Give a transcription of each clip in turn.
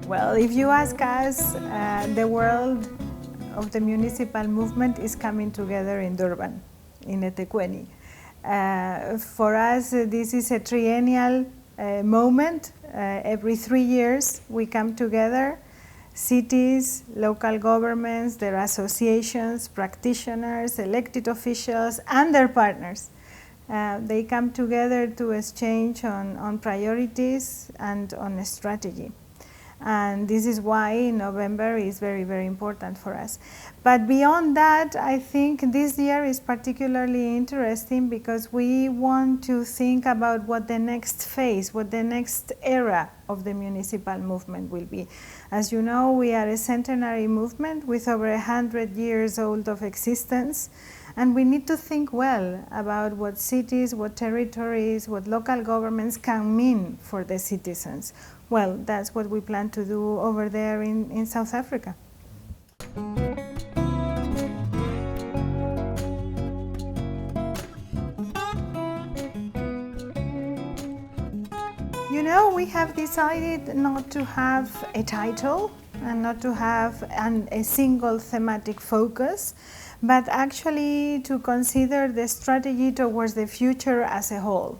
Well, if you ask us, the world of the municipal movement is coming together in Durban, in Etequeni. For us, this is a triennial moment. Every 3 years we come together, cities, local governments, their associations, practitioners, elected officials, and their partners. They come together to exchange on priorities and on a strategy. And this is why November is very, very important for us. But beyond that, I think this year is particularly interesting because we want to think about what the next phase, what the next era of the municipal movement will be. As you know, we are a centenary movement with over 100 years old of existence. And we need to think well about what cities, what territories, what local governments can mean for the citizens. Well, that's what we plan to do over there in South Africa. You know, we have decided not to have a title and not to have a single thematic focus, but actually to consider the strategy towards the future as a whole.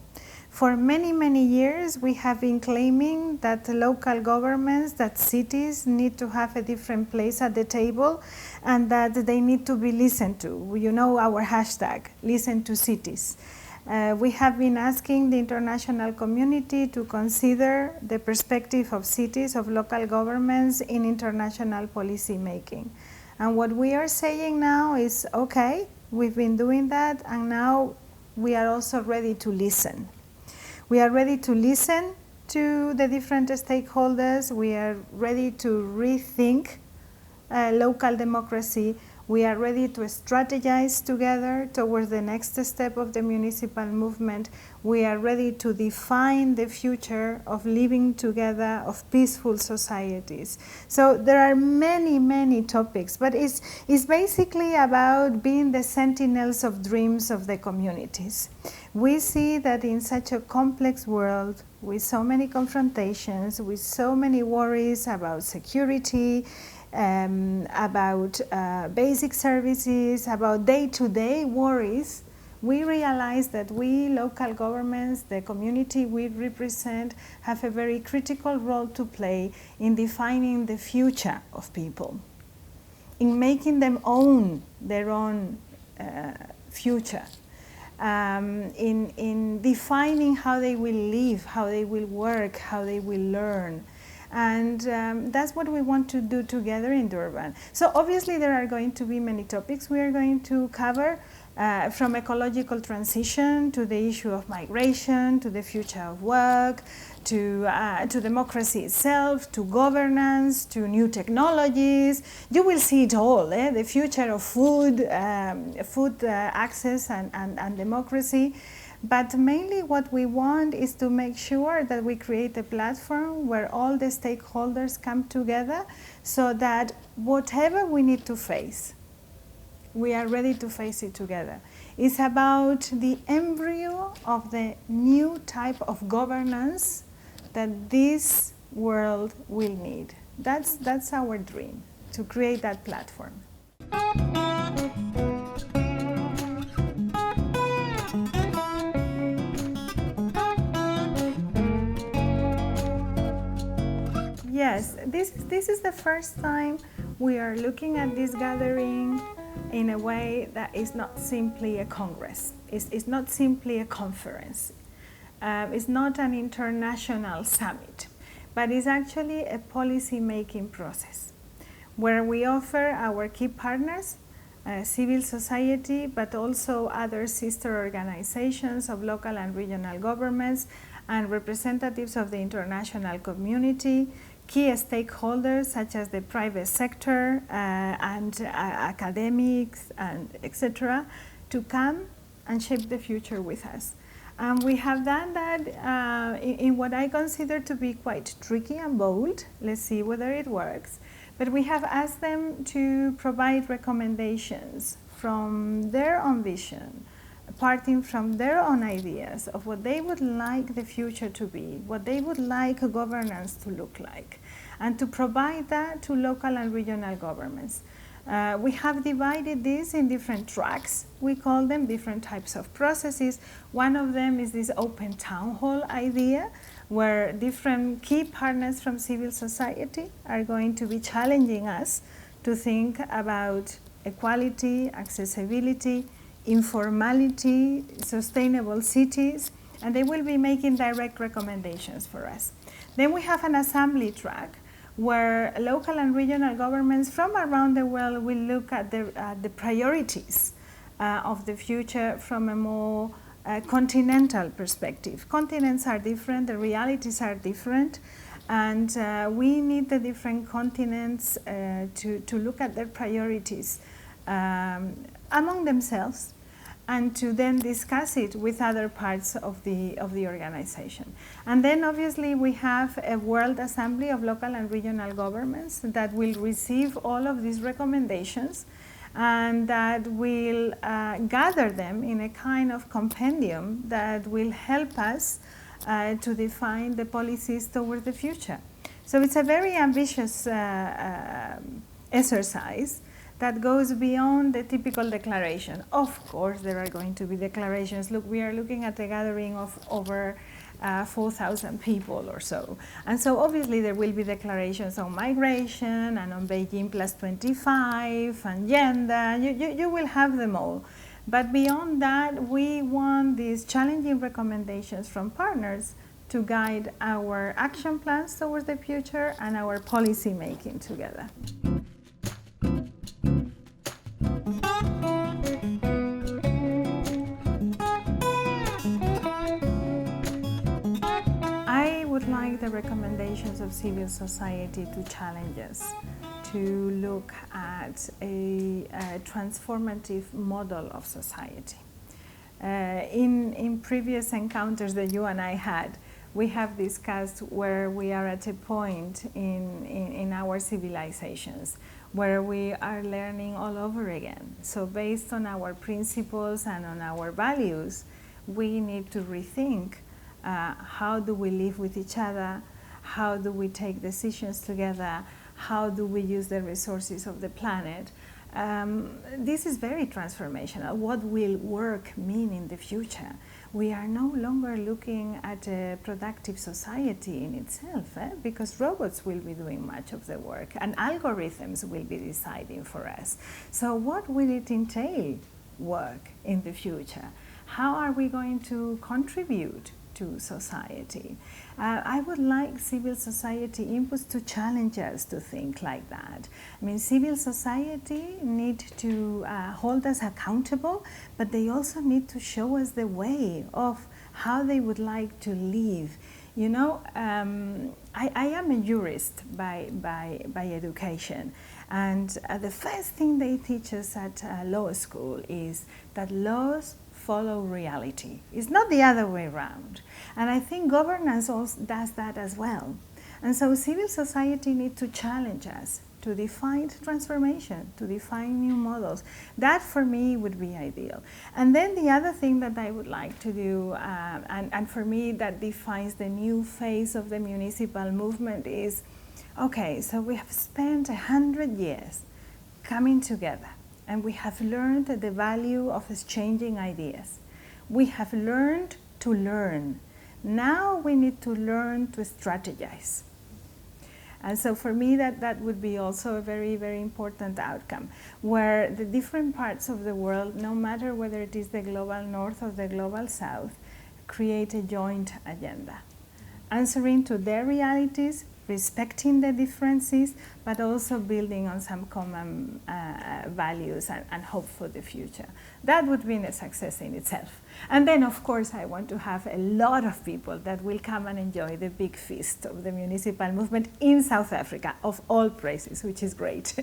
For many, many years, we have been claiming that local governments, that cities need to have a different place at the table and that they need to be listened to. You know our hashtag, listen to cities. We have been asking the international community to consider the perspective of cities, of local governments in international policy making. And what we are saying now is, okay, we've been doing that and now we are also ready to listen. We are ready to listen to the different stakeholders. We are ready to rethink local democracy. We are ready to strategize together towards the next step of the municipal movement. We are ready to define the future of living together, of peaceful societies. So there are many, many topics, but it's basically about being the sentinels of dreams of the communities. We see that in such a complex world, with so many confrontations, with so many worries about security, about basic services, about day-to-day worries, we realize that we, local governments, the community we represent, have a very critical role to play in defining the future of people, in making them own their own future. In defining how they will live, how they will work, how they will learn. And that's what we want to do together in Durban. So obviously there are going to be many topics we are going to cover, from ecological transition to the issue of migration, to the future of work, to democracy itself, to governance, to new technologies. You will see it all, the future of food, access and democracy. But mainly what we want is to make sure that we create a platform where all the stakeholders come together so that whatever we need to face, we are ready to face it together. It's about the embryo of the new type of governance that this world will need. That's our dream, to create that platform. Yes, this is the first time we are looking at this gathering in a way that is not simply a congress. It's not simply a conference. It's not an international summit, but it's actually a policy-making process where we offer our key partners, civil society, but also other sister organizations of local and regional governments and representatives of the international community, key stakeholders such as the private sector and academics and etc. to come and shape the future with us. And we have done that in what I consider to be quite tricky and bold. Let's see whether it works. But we have asked them to provide recommendations from their own vision, parting from their own ideas of what they would like the future to be, what they would like a governance to look like, and to provide that to local and regional governments. We have divided this in different tracks. We call them different types of processes. One of them is this open town hall idea, where different key partners from civil society are going to be challenging us to think about equality, accessibility, informality, sustainable cities, and they will be making direct recommendations for us. Then we have an assembly track where local and regional governments from around the world will look at the priorities of the future from a more continental perspective. Continents are different, the realities are different, and we need the different continents to look at their priorities among themselves, and to then discuss it with other parts of the organization. And then obviously we have a World Assembly of Local and Regional Governments that will receive all of these recommendations and that will gather them in a kind of compendium that will help us to define the policies toward the future. So it's a very ambitious exercise that goes beyond the typical declaration. Of course, there are going to be declarations. Look, we are looking at a gathering of over 4,000 people or so. And so obviously there will be declarations on migration and on Beijing plus 25 and gender. You will have them all. But beyond that, we want these challenging recommendations from partners to guide our action plans towards the future and our policy making together. I would like the recommendations of civil society to challenge us to look at a transformative model of society. In previous encounters that you and I had, we have discussed where we are at a point in our civilizations where we are learning all over again. So based on our principles and on our values, we need to rethink how do we live with each other, how do we take decisions together, how do we use the resources of the planet. This is very transformational. What will work mean in the future? We are no longer looking at a productive society in itself, because robots will be doing much of the work and algorithms will be deciding for us. So what will it entail work in the future? How are we going to contribute to society? I would like civil society inputs to challenge us to think like that. I mean, civil society need to hold us accountable, but they also need to show us the way of how they would like to live. You know, I am a jurist by education, and the first thing they teach us at law school is that laws follow reality. It's not the other way around. And I think governance also does that as well. And so civil society needs to challenge us to define transformation, to define new models. That for me would be ideal. And then the other thing that I would like to do, and for me that defines the new phase of the municipal movement is, okay, so we have spent 100 years coming together. And we have learned the value of exchanging ideas. We have learned to learn. Now we need to learn to strategize. And so for me that would be also a very, very important outcome, where the different parts of the world, no matter whether it is the global north or the global south, create a joint agenda, answering to their realities, respecting the differences, but also building on some common values and hope for the future. That would be a success in itself. And then, of course, I want to have a lot of people that will come and enjoy the big feast of the municipal movement in South Africa, of all places, which is great.